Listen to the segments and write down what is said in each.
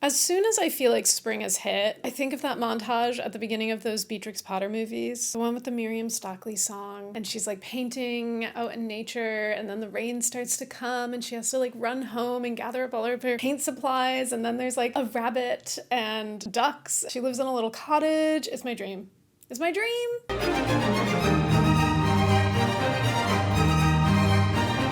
As soon as I feel like spring has hit, I think of that montage at the beginning of those Beatrix Potter movies, the one with the Miriam Stockley song, and she's like painting out in nature, and then the rain starts to come, and she has to like run home and gather up all of her paint supplies, and then there's like a rabbit and ducks. She lives in a little cottage. It's my dream. It's my dream!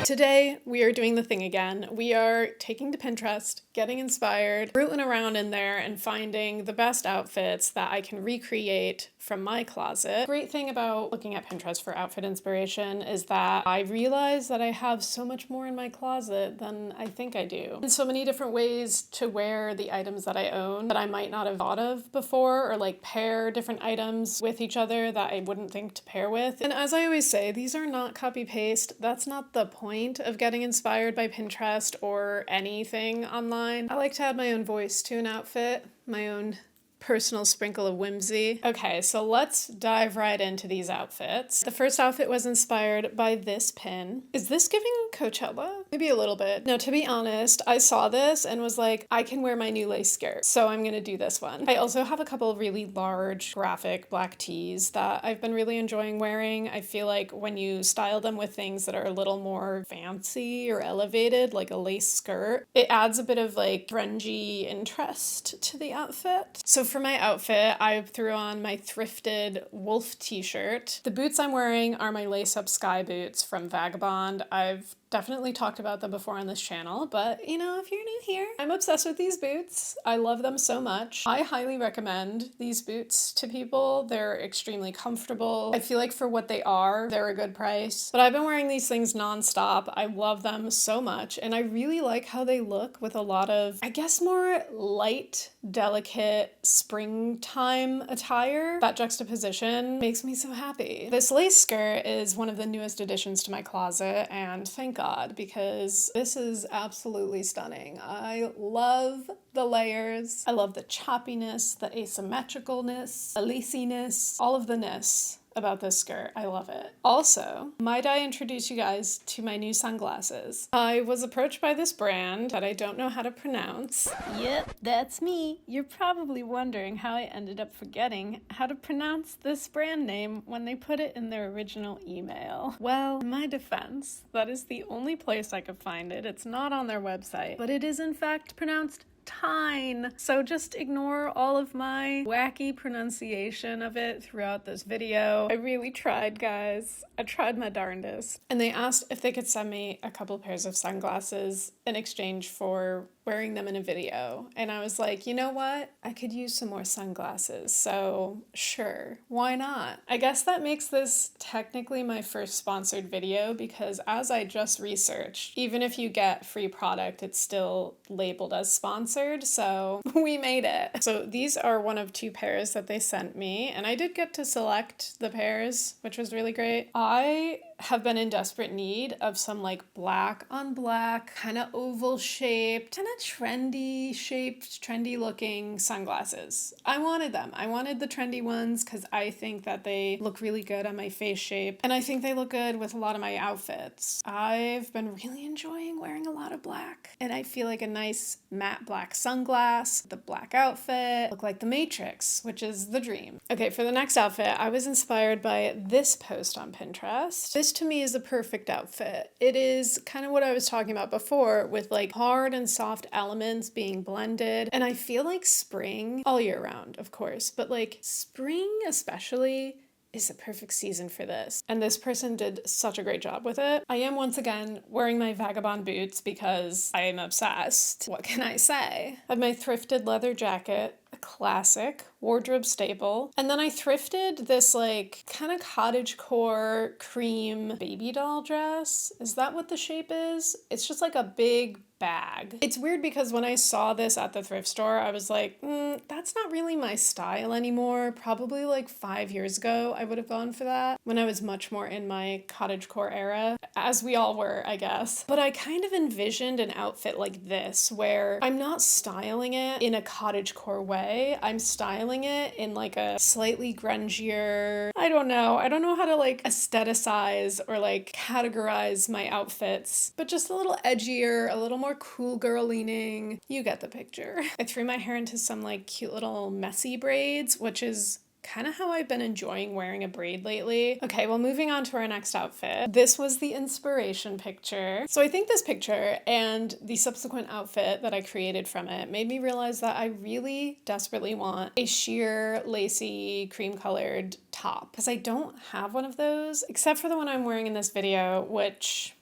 Today, we are doing the thing again. We are taking to Pinterest, getting inspired, rooting around in there, and finding the best outfits that I can recreate from my closet. The great thing about looking at Pinterest for outfit inspiration is that I realize that I have so much more in my closet than I think I do. And so many different ways to wear the items that I own that I might not have thought of before, or like pair different items with each other that I wouldn't think to pair with. And as I always say, these are not copy paste. That's not the point of getting inspired by Pinterest or anything online. I like to add my own voice to an outfit, my own personal sprinkle of whimsy. Okay, so let's dive right into these outfits. The first outfit was inspired by this pin. Is this giving Coachella? Maybe a little bit. No, to be honest, I saw this and was like, I can wear my new lace skirt, so I'm gonna do this one. I also have a couple of really large graphic black tees that I've been really enjoying wearing. I feel like when you style them with things that are a little more fancy or elevated, like a lace skirt, it adds a bit of like grungy interest to the outfit. So for my outfit, I threw on my thrifted wolf t-shirt. The boots I'm wearing are my lace-up sky boots from Vagabond. I've definitely talked about them before on this channel, but you know, if you're new here, I'm obsessed with these boots. I love them so much. I highly recommend these boots to people. They're extremely comfortable. I feel like for what they are, they're a good price. But I've been wearing these things nonstop. I love them so much, and I really like how they look with a lot of, I guess, more light, delicate springtime attire. That juxtaposition makes me so happy. This lace skirt is one of the newest additions to my closet, and thank God, because this is absolutely stunning. I love the layers. I love the choppiness, the asymmetricalness, the laciness, all of the ness about this skirt. I love it. Also, might I introduce you guys to my new sunglasses? I was approached by this brand that I don't know how to pronounce. Yep, that's me. You're probably wondering how I ended up forgetting how to pronounce this brand name when they put it in their original email. Well, in my defense, that is the only place I could find it. It's not on their website, but it is in fact pronounced TIJN. So just ignore all of my wacky pronunciation of it throughout this video. I really tried, guys. I tried my darndest. And they asked if they could send me a couple pairs of sunglasses in exchange for wearing them in a video. And I was like, you know what? I could use some more sunglasses. So sure, why not? I guess that makes this technically my first sponsored video, because as I just researched, even if you get free product, it's still labeled as sponsored. So we made it. So these are one of two pairs that they sent me, and I did get to select the pairs, which was really great. I have been in desperate need of some like black on black, kind of oval shaped, kind of trendy shaped, trendy looking sunglasses. I wanted them. I wanted the trendy ones because I think that they look really good on my face shape, and I think they look good with a lot of my outfits. I've been really enjoying wearing a lot of black, and I feel like a nice matte black sunglass, the black outfit, look like the Matrix, which is the dream. Okay, for the next outfit, I was inspired by this post on Pinterest. This to me is the perfect outfit. It is kind of what I was talking about before, with like hard and soft elements being blended. And I feel like spring, all year round, of course, but like spring especially is the perfect season for this. And this person did such a great job with it. I am once again wearing my Vagabond boots because I am obsessed. What can I say? I have my thrifted leather jacket, a classic wardrobe staple. And then I thrifted this like kind of cottagecore cream baby doll dress. Is that what the shape is? It's just like a big bag. It's weird because when I saw this at the thrift store, I was like, that's not really my style anymore. Probably like 5 years ago, I would have gone for that when I was much more in my cottagecore era, as we all were, I guess. But I kind of envisioned an outfit like this where I'm not styling it in a cottagecore way. I'm styling it in like a slightly grungier, I don't know how to like aestheticize or like categorize my outfits, but just a little edgier, a little more more cool girl leaning. You get the picture. I threw my hair into some like cute little messy braids, which is kind of how I've been enjoying wearing a braid lately. Okay, well, moving on to our next outfit. This was the inspiration picture. So I think this picture and the subsequent outfit that I created from it made me realize that I really desperately want a sheer, lacy, cream-colored top, because I don't have one of those, except for the one I'm wearing in this video, which...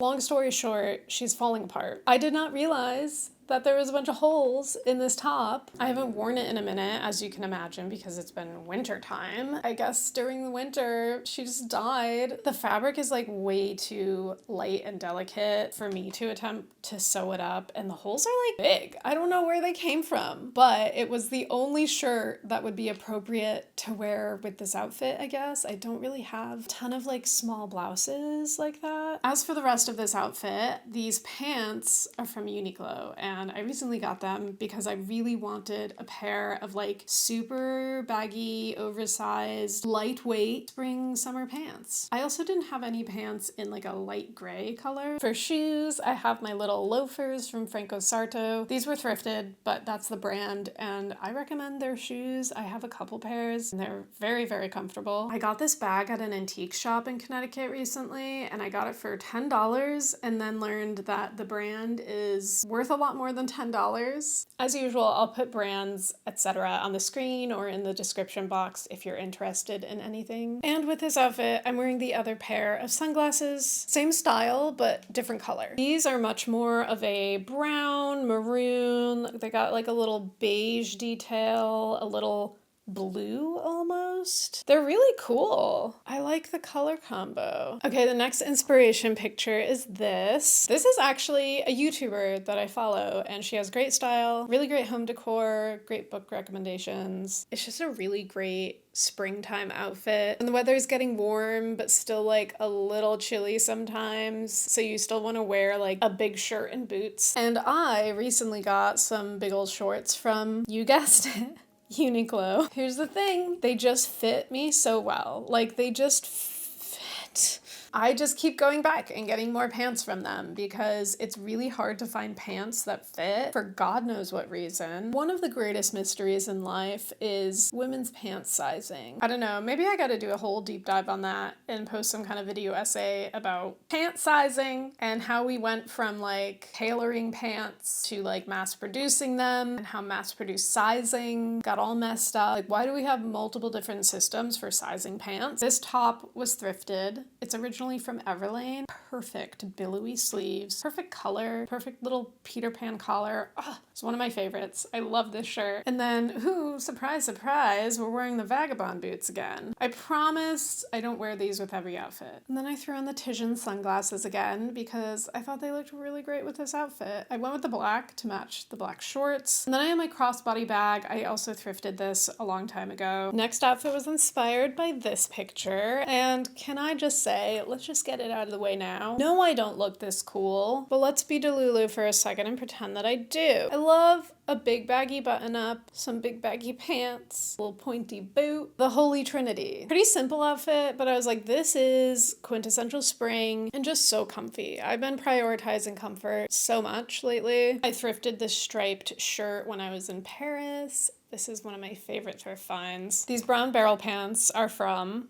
long story short, she's falling apart. I did not realize that there was a bunch of holes in this top. I haven't worn it in a minute, as you can imagine, because it's been winter time. I guess during the winter, she just died. The fabric is like way too light and delicate for me to attempt to sew it up, and the holes are like big. I don't know where they came from, but it was the only shirt that would be appropriate to wear with this outfit, I guess. I don't really have a ton of like small blouses like that. As for the rest of this outfit, these pants are from Uniqlo, and I recently got them because I really wanted a pair of like super baggy, oversized, lightweight spring summer pants. I also didn't have any pants in like a light gray color. For shoes, I have my little loafers from Franco Sarto. These were thrifted, but that's the brand, and I recommend their shoes. I have a couple pairs, and they're very, very comfortable. I got this bag at an antique shop in Connecticut recently, and I got it for $10, and then learned that the brand is worth a lot more than $10. As usual, I'll put brands, etc. on the screen or in the description box if you're interested in anything. And with this outfit, I'm wearing the other pair of sunglasses. Same style, but different color. These are much more of a brown, maroon. They got like a little beige detail, a little blue almost. They're really cool. I like the color combo. Okay, the next inspiration picture is this. This is actually a YouTuber that I follow, and she has great style, really great home decor, great book recommendations. It's just a really great springtime outfit. And the weather's getting warm, but still like a little chilly sometimes. So you still want to wear like a big shirt and boots. And I recently got some big old shorts from, you guessed it, Uniqlo. Here's the thing, they just fit me so well. Like, they just fit. I just keep going back and getting more pants from them because it's really hard to find pants that fit for God knows what reason. One of the greatest mysteries in life is women's pants sizing. I don't know, maybe I gotta do a whole deep dive on that and post some kind of video essay about pant sizing and how we went from like tailoring pants to like mass producing them, and how mass produced sizing got all messed up. Like, why do we have multiple different systems for sizing pants? This top was thrifted. It's originally from Everlane. Perfect billowy sleeves, perfect color, perfect little Peter Pan collar. Oh, it's one of my favorites. I love this shirt. And then, ooh, surprise, surprise, we're wearing the Vagabond boots again. I promised I don't wear these with every outfit. And then I threw on the TIJN sunglasses again because I thought they looked really great with this outfit. I went with the black to match the black shorts. And then I have my crossbody bag. I also thrifted this a long time ago. Next outfit was inspired by this picture. And can I just say, let's just get it out of the way now. No, I don't look this cool, but let's be Delulu for a second and pretend that I do. I love a big baggy button up, some big baggy pants, a little pointy boot, the holy trinity. Pretty simple outfit, but I was like, this is quintessential spring and just so comfy. I've been prioritizing comfort so much lately. I thrifted this striped shirt when I was in Paris. This is one of my favorite thrift finds. These brown barrel pants are from...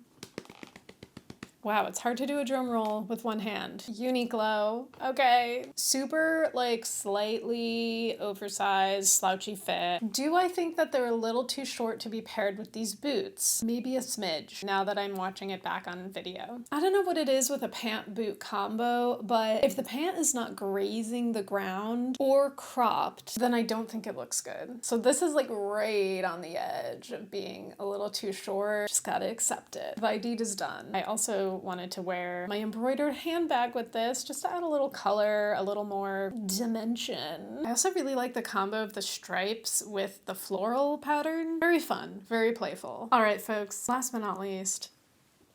wow, it's hard to do a drum roll with one hand. Uniqlo, okay. Super, like, slightly oversized, slouchy fit. Do I think that they're a little too short to be paired with these boots? Maybe a smidge, now that I'm watching it back on video. I don't know what it is with a pant-boot combo, but if the pant is not grazing the ground or cropped, then I don't think it looks good. So this is, like, right on the edge of being a little too short. Just gotta accept it. The deed is done. I also wanted to wear my embroidered handbag with this just to add a little color, a little more dimension. I also really like the combo of the stripes with the floral pattern. Very fun, very playful. All right, folks, last but not least,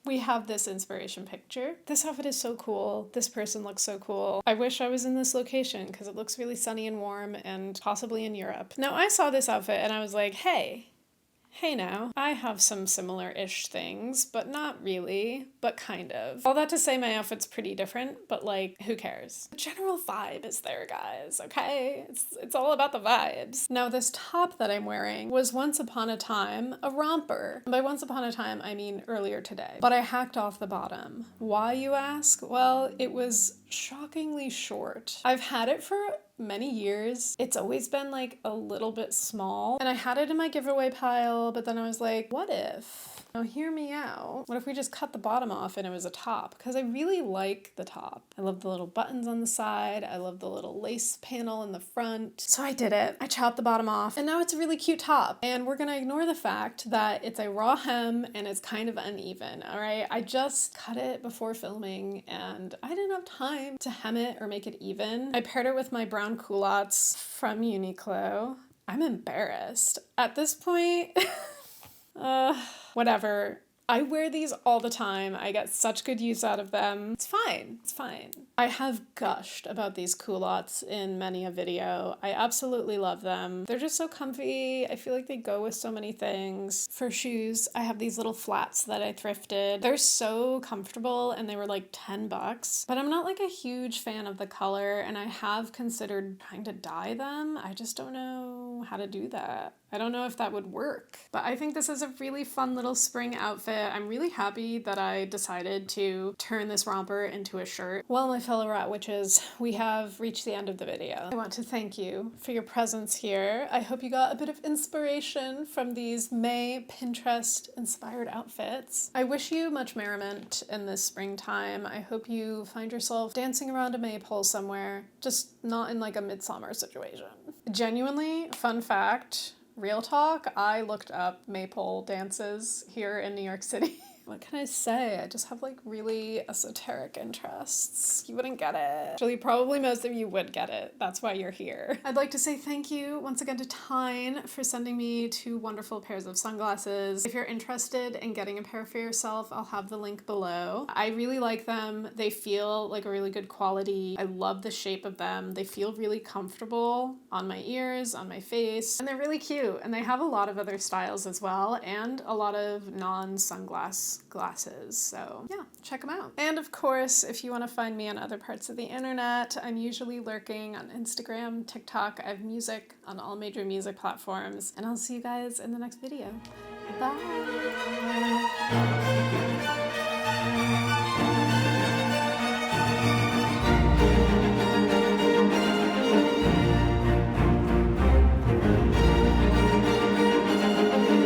we have this inspiration picture. This outfit is so cool. This person looks so cool. I wish I was in this location because it looks really sunny and warm and possibly in Europe. Now, I saw this outfit and I was like, hey, Hey now, I have some similar-ish things, but not really, but kind of. All that to say my outfit's pretty different, but like, who cares? The general vibe is there, guys, okay? It's all about the vibes. Now, this top that I'm wearing was once upon a time a romper. By once upon a time, I mean earlier today. But I hacked off the bottom. Why, you ask? Well, it was shockingly short. I've had it for many years. It's always been like a little bit small, and I had it in my giveaway pile, but then I was like, what if? Now hear me out. What if we just cut the bottom off and it was a top? Because I really like the top. I love the little buttons on the side. I love the little lace panel in the front. So I did it. I chopped the bottom off, and now it's a really cute top. And we're gonna ignore the fact that it's a raw hem and it's kind of uneven, all right? I just cut it before filming and I didn't have time to hem it or make it even. I paired it with my brown culottes from Uniqlo. I'm embarrassed. At this point, whatever. I wear these all the time. I get such good use out of them. It's fine. It's fine. I have gushed about these culottes in many a video. I absolutely love them. They're just so comfy. I feel like they go with so many things. For shoes, I have these little flats that I thrifted. They're so comfortable and they were like $10, but I'm not like a huge fan of the color and I have considered trying to dye them. I just don't know how to do that. I don't know if that would work, but I think this is a really fun little spring outfit. I'm really happy that I decided to turn this romper into a shirt. Well, my fellow rat witches, we have reached the end of the video. I want to thank you for your presence here. I hope you got a bit of inspiration from these May Pinterest inspired outfits. I wish you much merriment in this springtime. I hope you find yourself dancing around a maypole somewhere, just not in like a midsummer situation. Genuinely, fun fact, real talk, I looked up maypole dances here in New York City. What can I say? I just have like really esoteric interests. You wouldn't get it. Actually, probably most of you would get it. That's why you're here. I'd like to say thank you once again to TIJN for sending me 2 wonderful pairs of sunglasses. If you're interested in getting a pair for yourself, I'll have the link below. I really like them. They feel like a really good quality. I love the shape of them. They feel really comfortable on my ears, on my face, and they're really cute. And they have a lot of other styles as well, and a lot of non-sunglass glasses, so yeah, check them out. And of course, if you want to find me on other parts of the internet, I'm usually lurking on Instagram, TikTok. I have music on all major music platforms, and I'll see you guys in the next video. Bye!